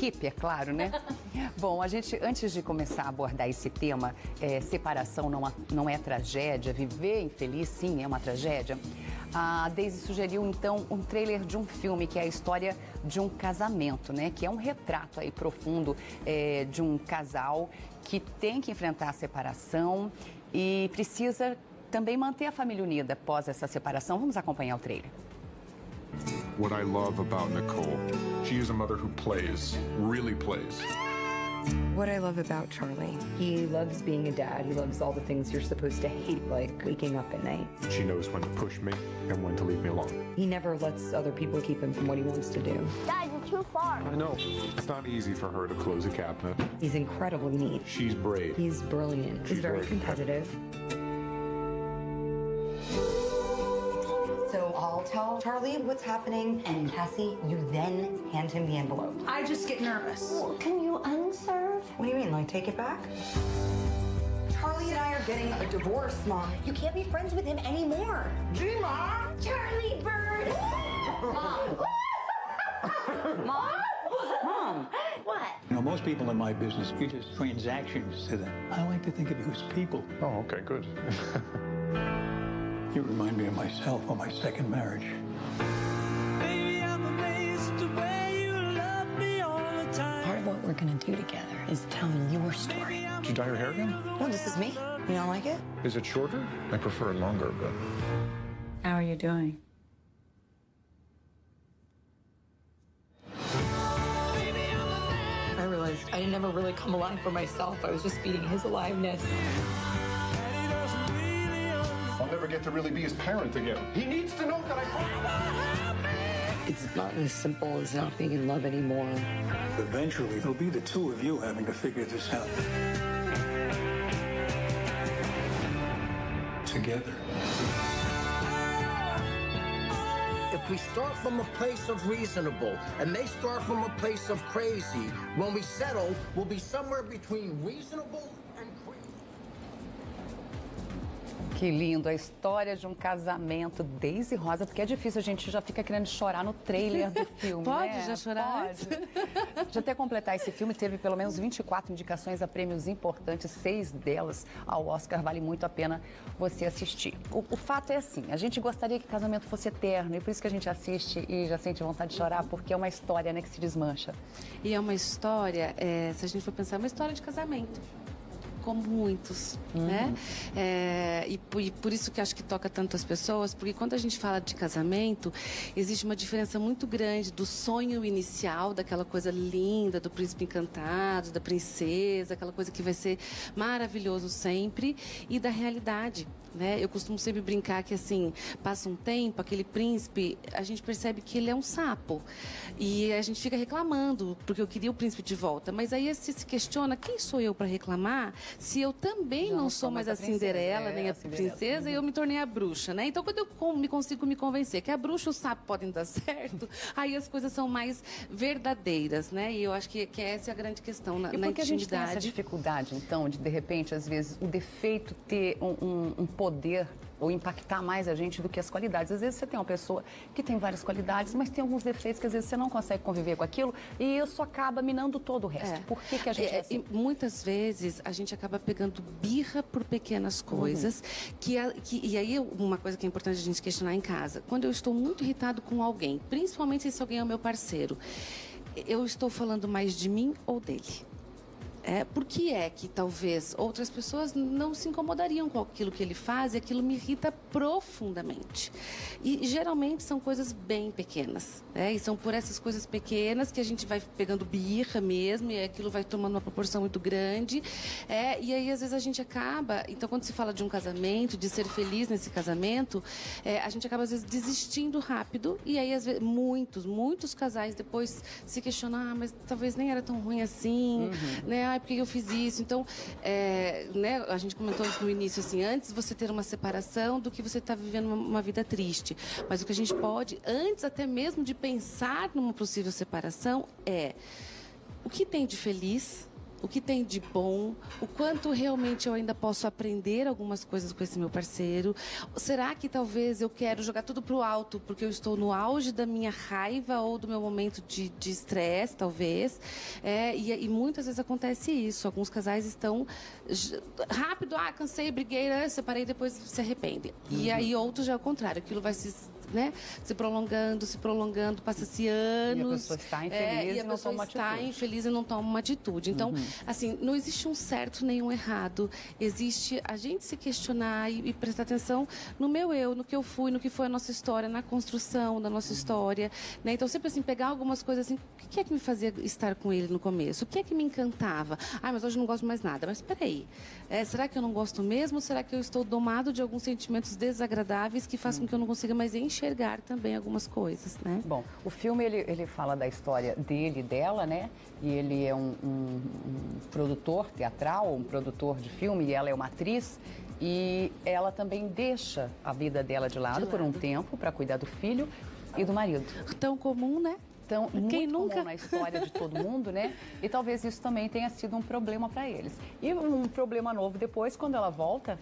Equipe, é claro, né? Bom, a gente, antes de começar a abordar esse tema, separação não é tragédia, viver infeliz, sim, é uma tragédia. A Daisy sugeriu, então, um trailer de um filme que é a história de um casamento, né? Que é um retrato aí profundo de um casal que tem que enfrentar a separação e precisa também manter a família unida após essa separação. Vamos acompanhar o trailer. What I love about Nicole, she is a mother who plays, really plays. What I love about Charlie, he loves being a dad. He loves all the things you're supposed to hate, like waking up at night. She knows when to push me and when to leave me alone. He never lets other people keep him from what he wants to do. Dad, you're too far. I know. It's not easy for her to close a cabinet. He's incredibly neat. She's brave. He's brilliant. He's very competitive. So I'll tell Charlie what's happening, and Cassie, you then hand him the envelope. I just get nervous. Can you unserve? What do you mean, like take it back? Charlie and I are getting a divorce, Mom. You can't be friends with him anymore. Mom! Charlie Bird! Mom! Mom? Mom? What? You know, most people in my business, you're just transactions to them. I like to think of you as people. Oh, okay, good. You remind me of myself on my second marriage. Baby, I'm amazed the way you love me all the time. Part of what we're gonna do together is tell your story. Did you dye your hair again? No, this is me. You don't like it? Is it shorter? I prefer it longer, but... How are you doing? I realized I didn't ever really come alive for myself. I was just feeding his aliveness. I'll never get to really be his parent again. He needs to know that It's not as simple as not being in love anymore. Eventually, it'll be the two of you having to figure this out. Together. If we start from a place of reasonable and they start from a place of crazy, when we settle, we'll be somewhere between reasonable and crazy. Que lindo, a história de um casamento, Daisy e Rosa, porque é difícil, a gente já fica querendo chorar no trailer do filme, Pode né? já chorar antes? Pode. Já até completar esse filme, teve pelo menos 24 indicações a prêmios importantes, 6 delas ao Oscar, vale muito a pena você assistir. O fato é assim, a gente gostaria que o casamento fosse eterno, e por isso que a gente assiste e já sente vontade de chorar, porque é uma história, né, que se desmancha. E é uma história, se a gente for pensar, é uma história de casamento. Como muitos, né? E por isso que acho que toca tanto as pessoas, porque quando a gente fala de casamento, existe uma diferença muito grande do sonho inicial, daquela coisa linda, do príncipe encantado, da princesa, aquela coisa que vai ser maravilhoso sempre, e da realidade, né? Eu costumo sempre brincar que, assim, passa um tempo, aquele príncipe, a gente percebe que ele é um sapo, e a gente fica reclamando, porque eu queria o príncipe de volta, mas aí se questiona, quem sou eu para reclamar se eu também não sou mais a Cinderela, nem a princesa, e eu me tornei a bruxa, né? Então, quando eu consigo me convencer que a bruxa e o sapo podem dar certo, aí as coisas são mais verdadeiras, né? E eu acho que essa é a grande questão na intimidade. E por que a gente tem essa dificuldade, então, de repente, às vezes, o defeito ter um poder ou impactar mais a gente do que as qualidades. Às vezes você tem uma pessoa que tem várias qualidades, mas tem alguns defeitos que às vezes você não consegue conviver com aquilo e isso acaba minando todo o resto. Por que a gente é assim? Muitas vezes a gente acaba pegando birra por pequenas coisas, e aí uma coisa que é importante a gente questionar em casa. Quando eu estou muito irritado com alguém, principalmente se esse alguém é o meu parceiro, eu estou falando mais de mim ou dele? Por que é que talvez outras pessoas não se incomodariam com aquilo que ele faz e aquilo me irrita profundamente? E geralmente são coisas bem pequenas, né? E são por essas coisas pequenas que a gente vai pegando birra mesmo e aquilo vai tomando uma proporção muito grande. E aí às vezes a gente acaba, então quando se fala de um casamento, de ser feliz nesse casamento, a gente acaba às vezes desistindo rápido e aí às vezes muitos casais depois se questionam, mas talvez nem era tão ruim assim, né? Por que eu fiz isso? Então, né, a gente comentou isso no início, assim, antes você ter uma separação do que você estar vivendo uma vida triste. Mas o que a gente pode, antes até mesmo de pensar numa possível separação, o que tem de feliz o que tem de bom, o quanto realmente eu ainda posso aprender algumas coisas com esse meu parceiro. Será que talvez eu quero jogar tudo pro alto porque eu estou no auge da minha raiva ou do meu momento de estresse, talvez? E muitas vezes acontece isso. Alguns casais estão rápido, cansei, briguei, separei, depois se arrependem. E aí outros já é o contrário, aquilo vai se prolongando, passa-se anos. E a pessoa está infeliz e não toma uma atitude. Infeliz e não toma uma atitude. Então, assim, não existe um certo nem um errado. Existe a gente se questionar e prestar atenção no meu eu, no que eu fui, no que foi a nossa história, na construção da nossa história, né? Então, sempre assim, pegar algumas coisas assim, o que é que me fazia estar com ele no começo? O que é que me encantava? Mas hoje eu não gosto mais nada. Mas peraí, será que eu não gosto mesmo? Ou será que eu estou domado de alguns sentimentos desagradáveis que fazem com que eu não consiga mais enxergar também algumas coisas, né? Bom, o filme ele fala da história dele e dela, né? E ele é um produtor teatral, um produtor de filme, e ela é uma atriz. E ela também deixa a vida dela de lado por um tempo para cuidar do filho e do marido. Tão comum, né? Então, Quem muito nunca? comum na história de todo mundo, né? E talvez isso também tenha sido um problema para eles. E um problema novo depois, quando ela volta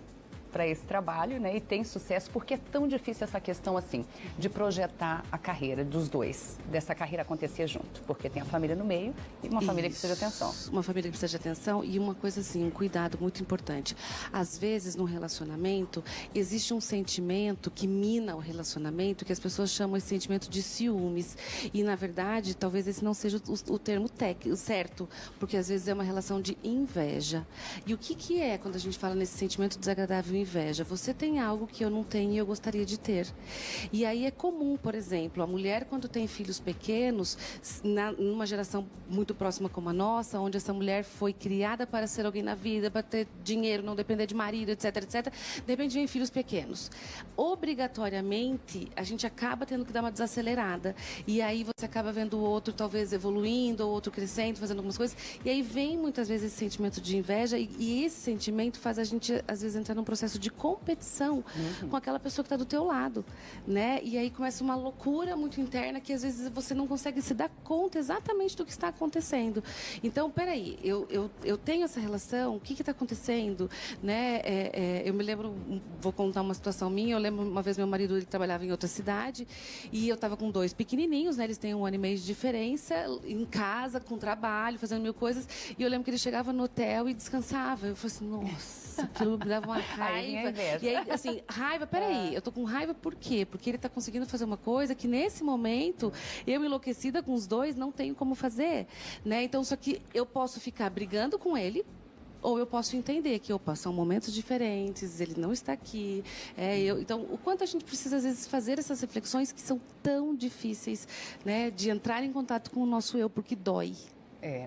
para esse trabalho, né, e tem sucesso, porque é tão difícil essa questão assim de projetar a carreira dos dois, dessa carreira acontecer junto, porque tem a família no meio e uma família que precisa de atenção. Uma família que precisa de atenção e uma coisa assim, um cuidado muito importante. Às vezes, no relacionamento, existe um sentimento que mina o relacionamento, que as pessoas chamam esse sentimento de ciúmes. E, na verdade, talvez esse não seja o termo certo, porque às vezes é uma relação de inveja. E o que é quando a gente fala nesse sentimento desagradável, inveja? Você tem algo que eu não tenho e eu gostaria de ter. E aí é comum, por exemplo, a mulher quando tem filhos pequenos, numa geração muito próxima como a nossa, onde essa mulher foi criada para ser alguém na vida, para ter dinheiro, não depender de marido, etc, etc, de repente vem filhos pequenos. Obrigatoriamente, a gente acaba tendo que dar uma desacelerada. E aí você acaba vendo o outro talvez evoluindo, ou outro crescendo, fazendo algumas coisas. E aí vem muitas vezes esse sentimento de inveja e esse sentimento faz a gente, às vezes, entrar num processo de competição com aquela pessoa que está do teu lado, né? E aí começa uma loucura muito interna que às vezes você não consegue se dar conta exatamente do que está acontecendo. Então, peraí, eu tenho essa relação, o que está acontecendo, né? Eu me lembro, vou contar uma situação minha, eu lembro uma vez meu marido, ele trabalhava em outra cidade e eu estava com 2 pequenininhos, né? Eles têm 1 ano e meio de diferença, em casa, com trabalho, fazendo mil coisas, e eu lembro que ele chegava no hotel e descansava. Eu falei assim, nossa, aquilo me dava uma raiva. E aí, assim, raiva, peraí, eu tô com raiva por quê? Porque ele tá conseguindo fazer uma coisa que nesse momento, eu enlouquecida com os 2, não tenho como fazer, né? Então, só que eu posso ficar brigando com ele, ou eu posso entender que, são momentos diferentes, ele não está aqui. Então, o quanto a gente precisa, às vezes, fazer essas reflexões que são tão difíceis, né? De entrar em contato com o nosso eu, porque dói.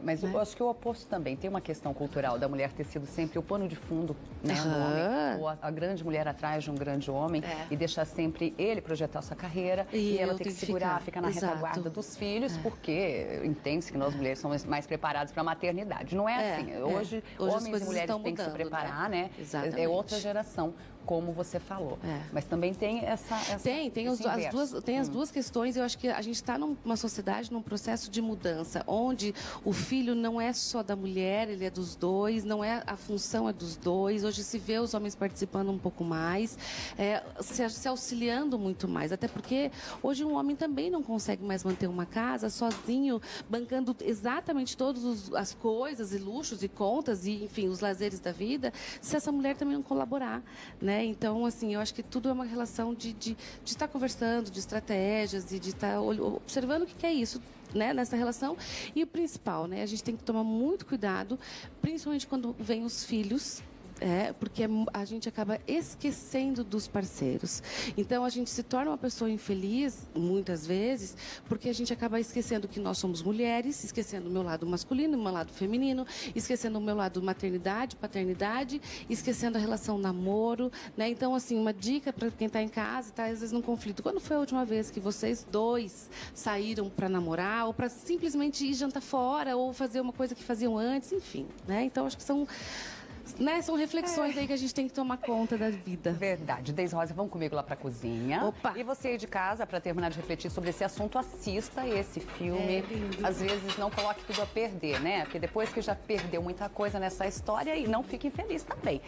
Mas eu acho que o oposto também. Tem uma questão cultural da mulher ter sido sempre o pano de fundo, né, do homem. Ou a grande mulher atrás de um grande homem e deixar sempre ele projetar sua carreira e ela ter que segurar, ficar na retaguarda dos filhos, porque entende-se que nós mulheres somos mais preparadas para a maternidade. Não é assim. Hoje homens e mulheres têm que se preparar, né? Exatamente. É outra geração, como você falou. Mas também tem essa tem as duas questões. Eu acho que a gente está numa sociedade, num processo de mudança, onde o filho não é só da mulher, ele é dos dois, não é a função é dos dois. Hoje se vê os homens participando um pouco mais, se auxiliando muito mais, até porque hoje um homem também não consegue mais manter uma casa sozinho, bancando exatamente todas as coisas e luxos e contas e, enfim, os lazeres da vida, se essa mulher também não colaborar, né? Então, assim, eu acho que tudo é uma relação de estar conversando, de estratégias e de estar observando o que é isso, né, nessa relação. E o principal, né, a gente tem que tomar muito cuidado, principalmente quando vem os filhos, porque a gente acaba esquecendo dos parceiros. Então, a gente se torna uma pessoa infeliz, muitas vezes, porque a gente acaba esquecendo que nós somos mulheres, esquecendo o meu lado masculino, o meu lado feminino, esquecendo o meu lado maternidade, paternidade, esquecendo a relação namoro, né? Então, assim, uma dica para quem está em casa, está às vezes num conflito. Quando foi a última vez que vocês 2 saíram para namorar ou para simplesmente ir jantar fora ou fazer uma coisa que faziam antes, enfim, né? Então, acho que são né, são reflexões aí que a gente tem que tomar conta da vida. Verdade. Deise Rosa, vamos comigo lá pra cozinha. Opa. E você aí de casa, pra terminar de refletir sobre esse assunto, assista esse filme. Às vezes não coloque tudo a perder, né? Porque depois que já perdeu muita coisa nessa história, e não fique infeliz também.